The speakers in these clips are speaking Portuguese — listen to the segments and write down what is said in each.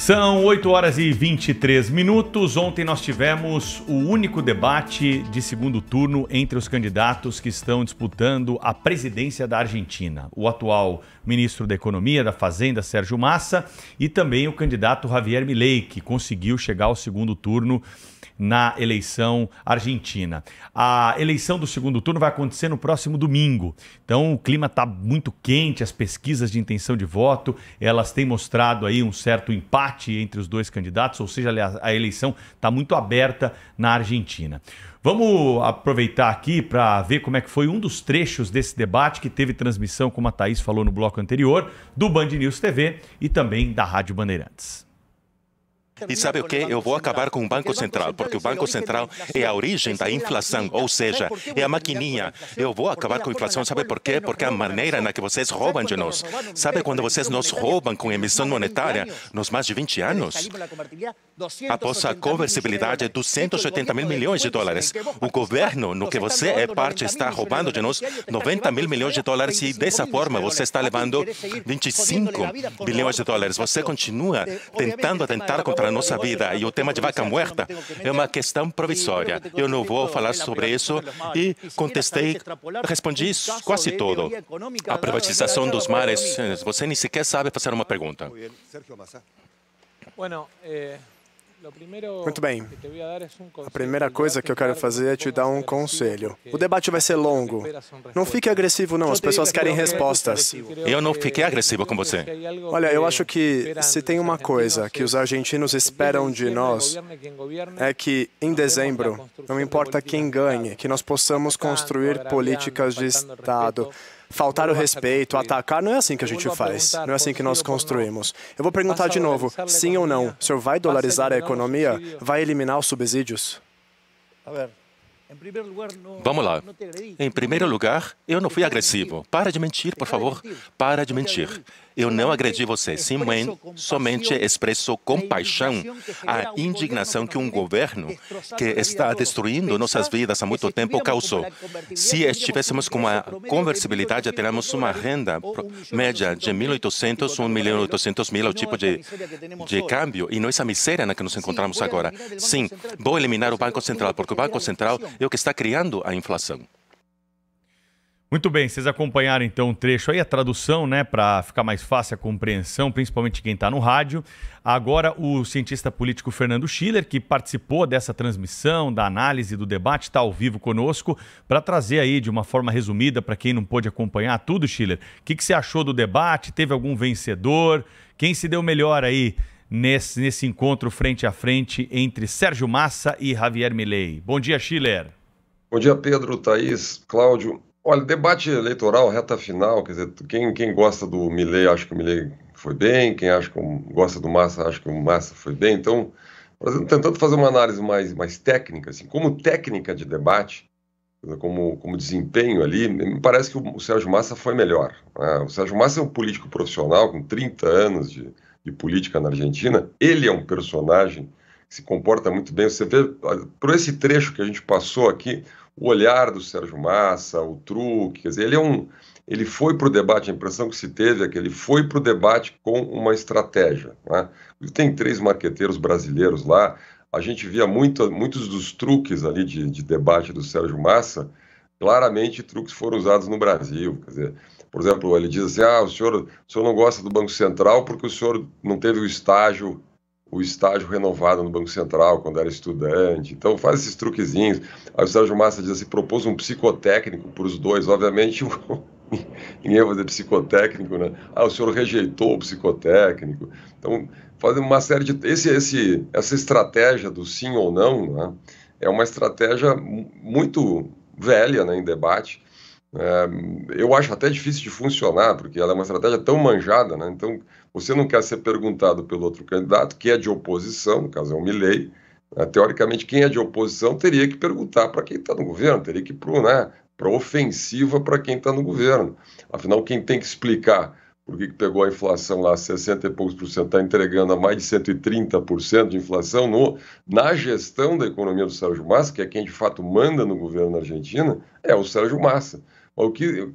São 8 horas e 23 minutos. Ontem nós tivemos o único debate de segundo turno entre os candidatos que estão disputando a presidência da Argentina. O atual ministro da Economia, da Fazenda, Sérgio Massa, e também o candidato Javier Milei, que conseguiu chegar ao segundo turno na eleição argentina. A eleição do segundo turno vai acontecer no próximo domingo. Então o clima está muito quente, as pesquisas de intenção de voto, elas têm mostrado aí um certo empate entre os dois candidatos, ou seja, a eleição está muito aberta na Argentina. Vamos aproveitar aqui para ver como é que foi um dos trechos desse debate que teve transmissão, como a Thaís falou no bloco anterior, do Band News TV e também da Rádio Bandeirantes. E sabe o que? Eu vou acabar com o Banco Central, porque o Banco Central é a origem da inflação, ou seja, é a maquininha. Eu vou acabar com a inflação, sabe por quê? Porque a maneira na que vocês roubam de nós. Sabe quando vocês nos roubam com emissão monetária nos mais de 20 anos? Após a conversibilidade de 280 mil milhões de dólares. O governo, no que você é parte, está roubando de nós 90 mil milhões de dólares e dessa forma você está levando 25 bilhões de dólares. Você continua tentando atentar contra a nossa vida e o tema de vaca muerta é uma questão provisória. Eu não vou falar sobre isso e contestei, respondi quase tudo. A privatização dos mares, você nem sequer sabe fazer uma pergunta. Muito bem. A primeira coisa que eu quero fazer é te dar um conselho. O debate vai ser longo. Não fique agressivo, não. As pessoas querem respostas. Eu não fiquei agressivo com você. Olha, eu acho que se tem uma coisa que os argentinos esperam de nós é que, em dezembro, não importa quem ganhe, que nós possamos construir políticas de Estado. Faltar o respeito, atacar, não é assim que a gente faz. Não é assim que nós construímos. Eu vou perguntar de novo, sim ou não? O senhor vai dolarizar a economia? Vai eliminar os subsídios? Vamos lá. Em primeiro lugar, eu não fui agressivo. Para de mentir, por favor. Para de mentir. Eu não agredi você. Somente expresso compaixão, a indignação que um governo que está destruindo nossas vidas há muito tempo causou. Se estivéssemos com uma conversibilidade, teríamos uma renda média de 1.800, 1.800.000, o tipo de câmbio, e não essa miséria na que nos encontramos agora. Sim, vou eliminar o Banco Central, porque o Banco Central é o que está criando a inflação. Muito bem, vocês acompanharam então um trecho aí, a tradução, né, para ficar mais fácil a compreensão, principalmente quem está no rádio. Agora o cientista político Fernando Schiller, que participou dessa transmissão, da análise do debate, está ao vivo conosco, para trazer aí de uma forma resumida para quem não pôde acompanhar tudo, Schiller. O que você achou do debate? Teve algum vencedor? Quem se deu melhor aí nesse encontro frente a frente entre Sérgio Massa e Javier Milei? Bom dia, Schiller. Bom dia, Pedro, Thaís, Cláudio. Olha, debate eleitoral, reta final, quer dizer, quem gosta do Milei acha que o Milei foi bem, quem gosta do Massa acha que o Massa foi bem. Então, tentando fazer uma análise mais técnica, assim, como técnica de debate, como desempenho ali, me parece que o Sérgio Massa foi melhor, né? O Sérgio Massa é um político profissional com 30 anos de política na Argentina. Ele é um personagem que se comporta muito bem. Você vê, por esse trecho que a gente passou aqui, o olhar do Sérgio Massa, o truque, quer dizer, ele foi para o debate, a impressão que se teve é que ele foi para o debate com uma estratégia, né? Tem 3 marqueteiros brasileiros lá, a gente via muitos dos truques ali de debate do Sérgio Massa, claramente truques foram usados no Brasil, quer dizer, por exemplo, ele diz assim, o senhor não gosta do Banco Central porque o senhor não teve o estágio renovado no Banco Central quando era estudante. Então faz esses truquezinhos. Aí o Sérgio Massa diz assim, propôs um psicotécnico para os dois. Obviamente ninguém vai fazer psicotécnico, né? O senhor rejeitou o psicotécnico. Então fazem uma série de... Essa estratégia do sim ou não, né, é uma estratégia muito velha, né, em debate. Eu acho até difícil de funcionar, porque ela é uma estratégia tão manjada, né? Então, você não quer ser perguntado pelo outro candidato, que é de oposição, no caso é o Milei, né? Teoricamente, quem é de oposição teria que perguntar para quem está no governo, teria que ir para ofensiva para quem está no governo. Afinal, quem tem que explicar por que pegou a inflação lá, 60 e poucos por cento, está entregando a mais de 130% de inflação na gestão da economia do Sérgio Massa, que é quem de fato manda no governo da Argentina, é o Sérgio Massa.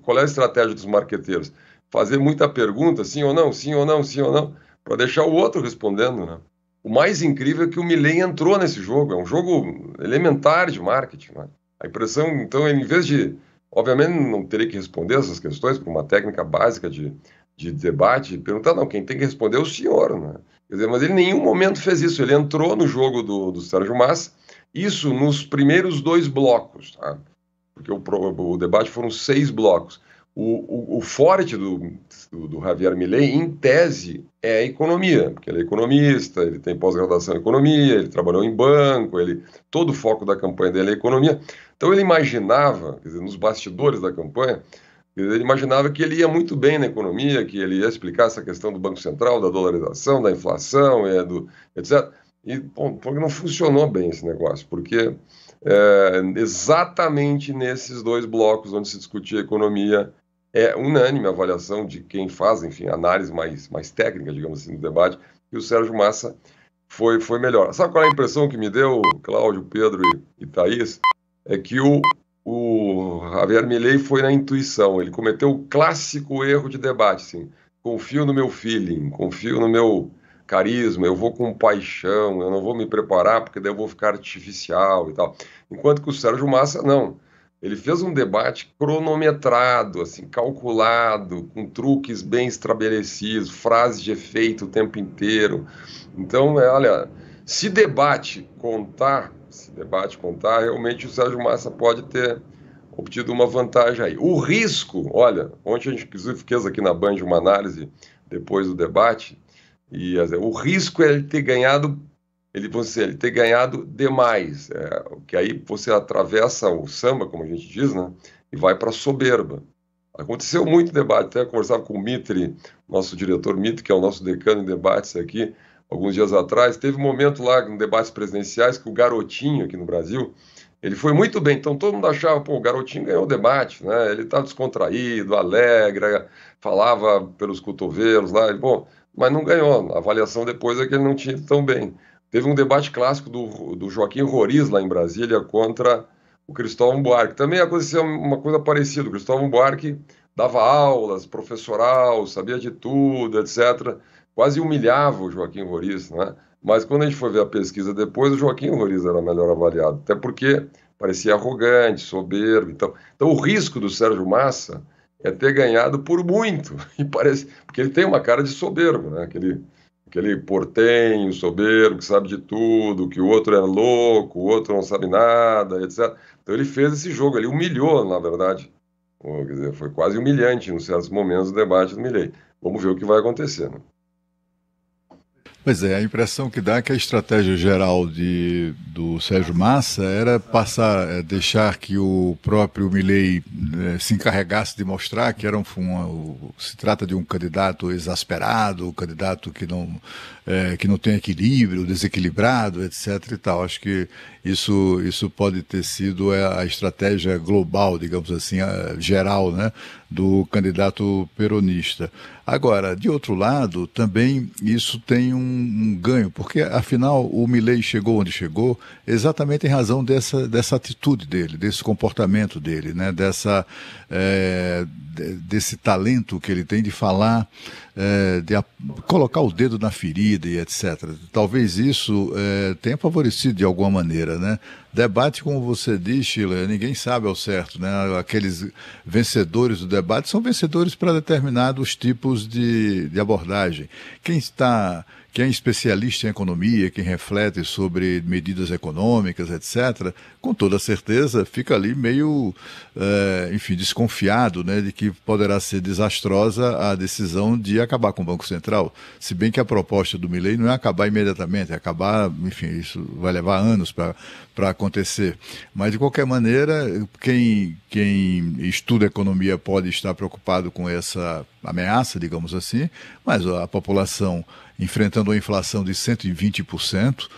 Qual é a estratégia dos marqueteiros? Fazer muita pergunta, sim ou não, sim ou não, sim ou não. para deixar o outro respondendo, né? O mais incrível é que o Milei entrou nesse jogo, é um jogo elementar de marketing, né? A impressão, então, ele, em vez de, obviamente, não teria que responder essas questões por uma técnica básica de debate, perguntar, não, quem tem que responder é o senhor, né? Quer dizer, mas ele em nenhum momento fez isso, ele entrou no jogo do Sérgio Massa, isso nos primeiros 2 blocos, tá? Porque o debate foram 6 blocos. O forte do Javier Milei, em tese, é a economia, porque ele é economista, ele tem pós-graduação em economia, ele trabalhou em banco, todo o foco da campanha dele é a economia. Então ele imaginava, quer dizer, nos bastidores da campanha, ele imaginava que ele ia muito bem na economia, que ele ia explicar essa questão do Banco Central, da dolarização, da inflação, etc. E, bom, porque não funcionou bem esse negócio, porque exatamente nesses 2 blocos onde se discutia economia, é unânime a avaliação de quem faz, enfim, análise mais técnica, digamos assim, do debate, que o Sérgio Massa foi melhor. Sabe qual é a impressão que me deu, Cláudio, Pedro e Thaís? É que o Javier Milei foi na intuição, ele cometeu o clássico erro de debate, assim, confio no meu feeling, confio no meu carisma, eu vou com paixão, eu não vou me preparar porque daí eu vou ficar artificial e tal. Enquanto que o Sérgio Massa, não. Ele fez um debate cronometrado, assim, calculado, com truques bem estabelecidos, frases de efeito o tempo inteiro. Então, olha, se debate contar, realmente o Sérgio Massa pode ter obtido uma vantagem aí. O risco, olha, ontem a gente inclusive fez aqui na Band uma análise depois do debate, e o risco é ele ter ganhado demais, que aí você atravessa o samba, como a gente diz, né, e vai para a soberba. Aconteceu muito debate, até eu conversava com o Mitre, nosso diretor Mitre, que é o nosso decano em debates aqui, alguns dias atrás, teve um momento lá, em debates presidenciais, que o Garotinho, aqui no Brasil, ele foi muito bem, então todo mundo achava, pô, o Garotinho ganhou o debate, né, ele estava descontraído, alegre, falava pelos cotovelos lá, bom, mas não ganhou, a avaliação depois é que ele não tinha ido tão bem. Teve um debate clássico do Joaquim Roriz, lá em Brasília, contra o Cristóvão Buarque. Também aconteceu uma coisa parecida. O Cristóvão Buarque dava aulas, professoral, sabia de tudo, etc. Quase humilhava o Joaquim Roriz, né? Mas quando a gente foi ver a pesquisa depois, o Joaquim Roriz era melhor avaliado. Até porque parecia arrogante, soberbo. Então o risco do Sérgio Massa é ter ganhado por muito. E parece, porque ele tem uma cara de soberbo, né? Aquele portenho, soberbo, que sabe de tudo, que o outro é louco, o outro não sabe nada, etc. Então ele fez esse jogo, ele humilhou, na verdade. Quer dizer, foi quase humilhante em certos momentos do debate do Milei. Vamos ver o que vai acontecer, né? Pois é, a impressão que dá é que a estratégia geral do Sérgio Massa era deixar que o próprio Milei se encarregasse de mostrar que se trata de um candidato exasperado, um candidato que não tem equilíbrio, desequilibrado, etc. e tal. Acho que isso pode ter sido a estratégia global, digamos assim, geral, né, do candidato peronista. Agora, de outro lado, também isso tem um ganho, porque afinal o Milei chegou onde chegou exatamente em razão dessa atitude dele, desse comportamento dele, né, desse talento que ele tem de falar, de colocar o dedo na ferida e etc. Talvez isso tenha favorecido de alguma maneira, né? Debate, como você diz, Sheila, ninguém sabe ao certo, né? Aqueles vencedores do debate são vencedores para determinados tipos de abordagem. Quem é especialista em economia, quem reflete sobre medidas econômicas, etc., com toda certeza fica ali meio, enfim, desconfiado, né, de que poderá ser desastrosa a decisão de acabar com o Banco Central. Se bem que a proposta do Milei não é acabar imediatamente, é acabar, enfim, isso vai levar anos para acontecer. Mas, de qualquer maneira, quem estuda economia pode estar preocupado com essa ameaça, digamos assim, mas a população enfrentando uma inflação de 120%,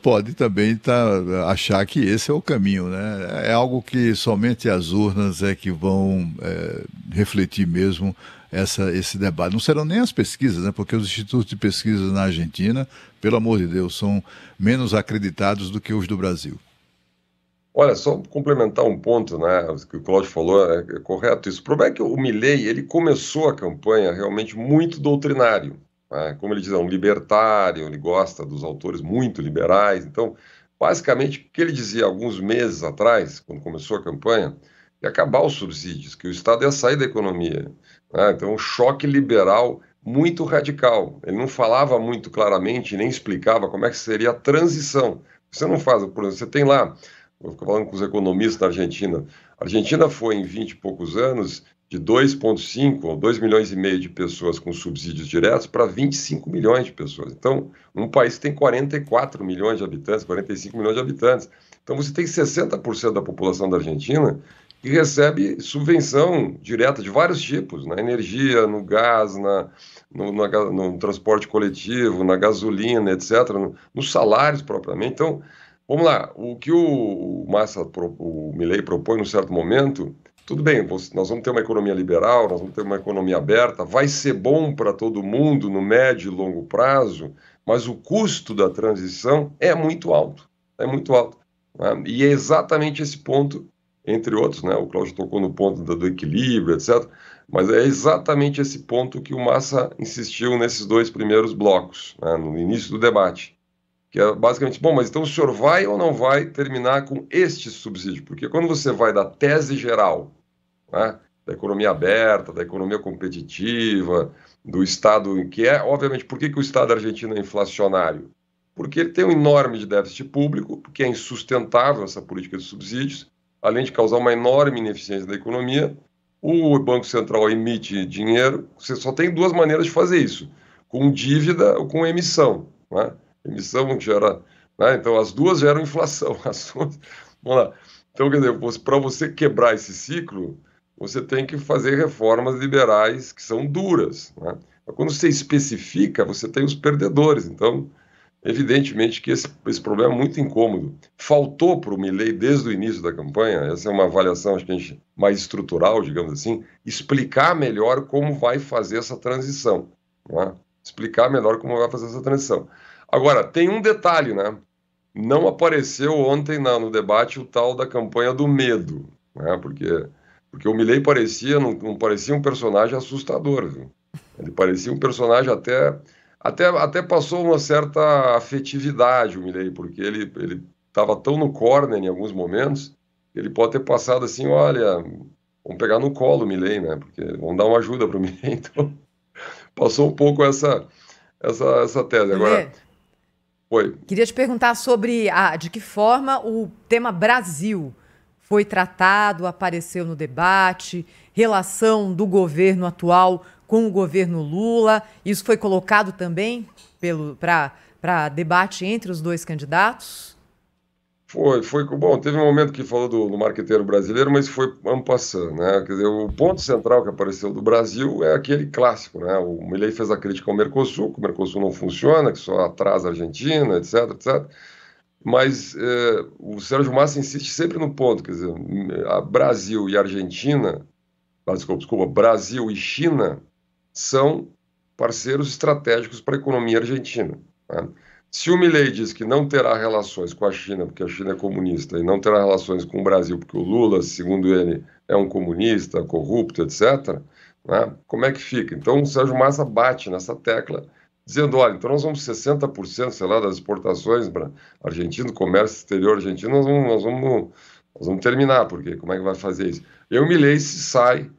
pode também achar que esse é o caminho, né? É algo que somente as urnas é que vão refletir mesmo esse debate. Não serão nem as pesquisas, né? Porque os institutos de pesquisa na Argentina, pelo amor de Deus, são menos acreditados do que os do Brasil. Olha, só complementar um ponto, né, o que o Cláudio falou, é correto isso. O problema é que o Milei, ele começou a campanha realmente muito doutrinário. né? Como ele diz, é um libertário, ele gosta dos autores muito liberais. Então, basicamente, o que ele dizia alguns meses atrás, quando começou a campanha, ia acabar os subsídios, que o Estado ia sair da economia, né? Então, um choque liberal muito radical. Ele não falava muito claramente, nem explicava como é que seria a transição. Você não faz, por exemplo, você tem lá, eu fico falando com os economistas da Argentina, a Argentina foi em 20 e poucos anos de 2,5 ou 2 milhões e meio de pessoas com subsídios diretos para 25 milhões de pessoas. Então, um país que tem 44 milhões de habitantes, 45 milhões de habitantes. Então, você tem 60% da população da Argentina que recebe subvenção direta de vários tipos, na energia, no gás, no transporte coletivo, na gasolina, etc., nos salários propriamente. Então, vamos lá, o que o Milei propõe num certo momento, tudo bem, nós vamos ter uma economia liberal, nós vamos ter uma economia aberta, vai ser bom para todo mundo no médio e longo prazo, mas o custo da transição é muito alto, né? E é exatamente esse ponto, entre outros, né? O Cláudio tocou no ponto do equilíbrio, etc., mas é exatamente esse ponto que o Massa insistiu nesses 2 primeiros blocos, né, no início do debate, que é basicamente, bom, mas então o senhor vai ou não vai terminar com este subsídio? Porque quando você vai da tese geral, né, da economia aberta, da economia competitiva, do Estado, que é, obviamente, por que o Estado argentino é inflacionário? Porque ele tem um enorme déficit público, porque é insustentável essa política de subsídios, além de causar uma enorme ineficiência da economia. O Banco Central emite dinheiro, você só tem 2 maneiras de fazer isso, com dívida ou com emissão, né? Emissão gera, né? Então as duas geram inflação. Vamos lá. Então, quer dizer, para você quebrar esse ciclo, você tem que fazer reformas liberais que são duras, né? Mas quando você especifica, você tem os perdedores. Então, evidentemente que esse problema é muito incômodo. Faltou para o Milei, desde o início da campanha, essa é uma avaliação, acho que mais estrutural, digamos assim, explicar melhor como vai fazer essa transição, né? Explicar melhor como vai fazer essa transição. Agora, tem um detalhe, né? Não apareceu ontem no debate o tal da campanha do medo, né? Porque o Milei não parecia um personagem assustador, viu? Ele parecia um personagem até passou uma certa afetividade, o Milei, porque ele estava tão no corner em alguns momentos, que ele pode ter passado assim, olha, vamos pegar no colo o Milei, né? Porque vamos dar uma ajuda para o Milei. Então, passou um pouco essa tese. Agora, foi. Queria te perguntar sobre de que forma o tema Brasil foi tratado, apareceu no debate, relação do governo atual com o governo Lula. Isso foi colocado também para debate entre os 2 candidatos? Foi. Bom, teve um momento que falou do marqueteiro brasileiro, mas foi en passant, né? Quer dizer, o ponto central que apareceu do Brasil é aquele clássico, né? O Milei fez a crítica ao Mercosul, que o Mercosul não funciona, que só atrasa a Argentina, etc. Mas o Sérgio Massa insiste sempre no ponto, quer dizer, Brasil e Argentina, desculpa, Brasil e China são parceiros estratégicos para a economia argentina, né? Se o Milei diz que não terá relações com a China, porque a China é comunista, e não terá relações com o Brasil, porque o Lula, segundo ele, é um comunista, corrupto, etc., né? Como é que fica? Então, o Sérgio Massa bate nessa tecla, dizendo, olha, então nós vamos 60%, sei lá, das exportações argentinas, do comércio exterior argentino, nós vamos terminar, porque como é que vai fazer isso? E o Milei se sai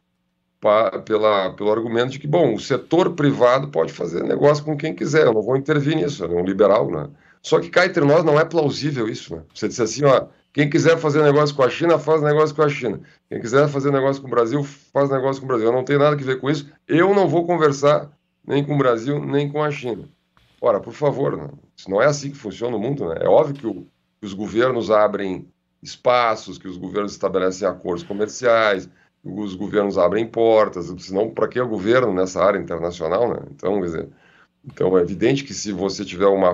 pelo argumento de que, bom, o setor privado pode fazer negócio com quem quiser, eu não vou intervir nisso, é um liberal, né? Só que cá entre nós não é plausível isso, né? Você disse assim, ó, quem quiser fazer negócio com a China, faz negócio com a China. Quem quiser fazer negócio com o Brasil, faz negócio com o Brasil. Eu não tenho nada a ver com isso, eu não vou conversar nem com o Brasil, nem com a China. Ora, por favor, né? Isso não é assim que funciona o mundo, né? É óbvio que os governos abrem espaços, que os governos estabelecem acordos comerciais, os governos abrem portas, senão para que o governo nessa área internacional, né? Então, quer dizer, é evidente que se você tiver uma...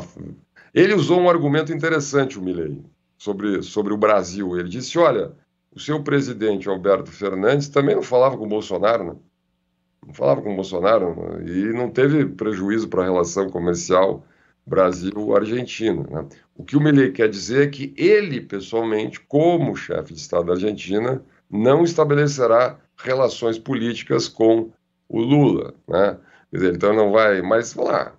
Ele usou um argumento interessante, o Milei, sobre o Brasil. Ele disse, olha, o seu presidente, Alberto Fernandes, também não falava com o Bolsonaro, né? Não falava com o Bolsonaro, né? E não teve prejuízo para a relação comercial Brasil-Argentina, né? O que o Milei quer dizer é que ele, pessoalmente, como chefe de Estado da Argentina, não estabelecerá relações políticas com o Lula, né? Quer dizer, então não vai, mas vamos lá,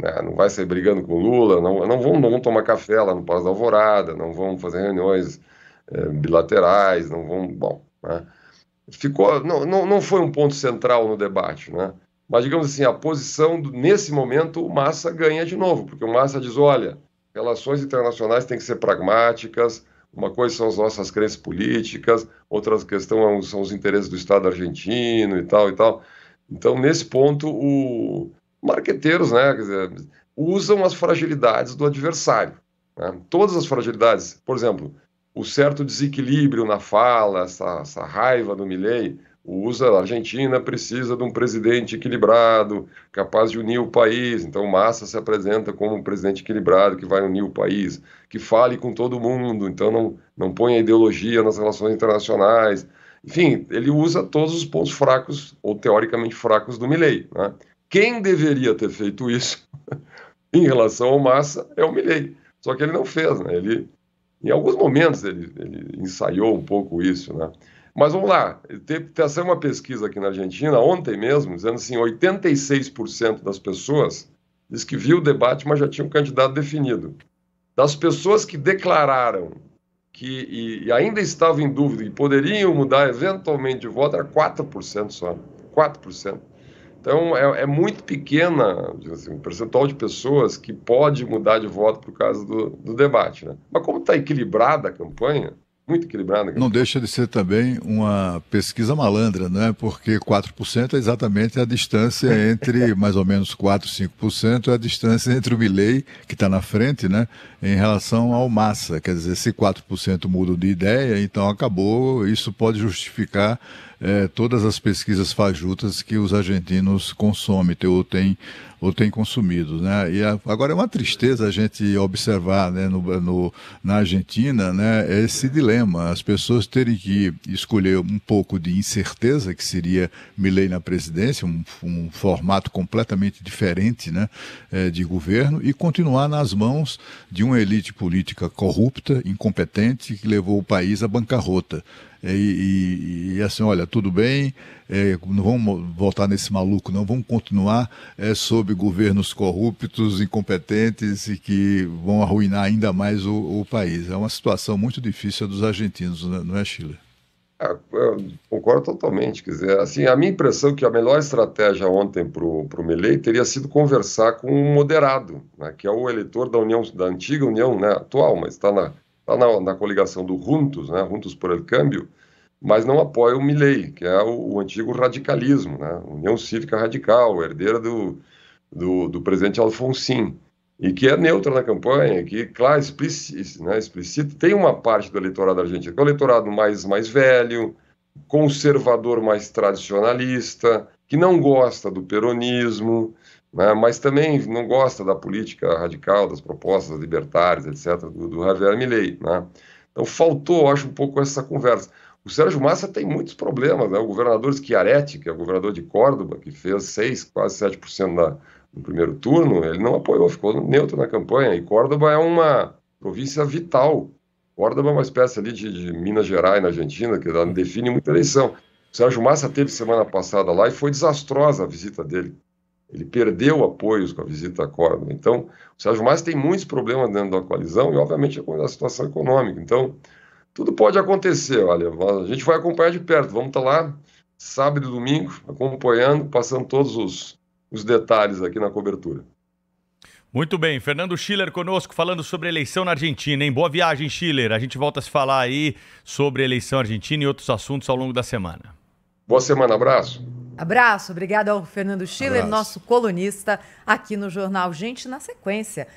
né, não vai sair brigando com o Lula, não vão tomar café lá no Palácio da Alvorada, não vão fazer reuniões bilaterais, não vão, bom, né? Não foi um ponto central no debate, né? Mas, digamos assim, a posição, nesse momento, o Massa ganha de novo, porque o Massa diz, olha, relações internacionais têm que ser pragmáticas, uma coisa são as nossas crenças políticas, outra questão são os interesses do Estado argentino e tal, e tal. Então, nesse ponto, os marqueteiros, né, quer dizer, usam as fragilidades do adversário, né? Todas as fragilidades, por exemplo, o certo desequilíbrio na fala, essa raiva do Milei, a Argentina precisa de um presidente equilibrado, capaz de unir o país. Então, o Massa se apresenta como um presidente equilibrado que vai unir o país, que fale com todo mundo, então não põe a ideologia nas relações internacionais. Enfim, ele usa todos os pontos fracos, ou teoricamente fracos, do Milei, né? Quem deveria ter feito isso em relação ao Massa é o Milei. Só que ele não fez, né? Em alguns momentos ele ensaiou um pouco isso, né? Mas vamos lá, saiu uma pesquisa aqui na Argentina, ontem mesmo, dizendo assim, 86% das pessoas diz que viu o debate, mas já tinha um candidato definido. Das pessoas que declararam e ainda estavam em dúvida e poderiam mudar eventualmente de voto, era 4% só, 4%. Então, é muito pequena, assim, um percentual de pessoas que pode mudar de voto por causa do debate, né? Mas como está equilibrada a campanha, muito equilibrada. Não deixa de ser também uma pesquisa malandra, não é? Porque 4% é exatamente a distância entre, mais ou menos 4, 5%, é a distância entre o Milei, que está na frente, né, em relação ao Massa. Quer dizer, se 4% mudam de ideia, então acabou, isso pode justificar todas as pesquisas fajutas que os argentinos consomem ou têm consumido, né? E agora é uma tristeza a gente observar, né, na Argentina, né, esse dilema, as pessoas terem que escolher um pouco de incerteza, que seria Milei na presidência, um formato completamente diferente, né, de governo, e continuar nas mãos de uma elite política corrupta, incompetente, que levou o país à bancarrota. E assim, olha, tudo bem, não vamos voltar nesse maluco, não, vamos continuar sob governos corruptos, incompetentes e que vão arruinar ainda mais o país. É uma situação muito difícil dos argentinos, não é, Schiller? Eu concordo totalmente. Quer dizer, assim, a minha impressão é que a melhor estratégia ontem para o Milei teria sido conversar com um moderado, né, que é o eleitor da antiga União, né, atual, mas está na coligação do Juntos, né, Juntos por el Cambio, mas não apoia o Milei, que é o antigo radicalismo, né, União Cívica Radical, herdeira do presidente Alfonsín, e que é neutra na campanha, que, claro, explicita, tem uma parte do eleitorado argentino, que é o eleitorado mais velho, conservador mais tradicionalista, que não gosta do peronismo, né, mas também não gosta da política radical, das propostas libertárias, etc., do Javier Milei, né? Então faltou, acho, um pouco essa conversa. O Sérgio Massa tem muitos problemas, né? O governador Schiaretti, que é o governador de Córdoba, que fez quase 7% no primeiro turno, ele não apoiou, ficou neutro na campanha, e Córdoba é uma província vital. Córdoba é uma espécie ali de Minas Gerais, na Argentina, que define muita eleição. O Sérgio Massa teve semana passada lá e foi desastrosa a visita dele. Ele perdeu apoios com a visita a Córdoba. Então, o Sérgio Massa tem muitos problemas dentro da coalizão e, obviamente, a situação econômica. Então, tudo pode acontecer. Olha, a gente vai acompanhar de perto. Vamos estar lá sábado e domingo, acompanhando, passando todos os detalhes aqui na cobertura. Muito bem. Fernando Schiller conosco, falando sobre a eleição na Argentina, hein? Boa viagem, Schiller. A gente volta a se falar aí sobre a eleição argentina e outros assuntos ao longo da semana. Boa semana. Abraço. Abraço, obrigado ao Fernando Schiller, Abraço. nosso colunista aqui no Jornal Gente na Sequência.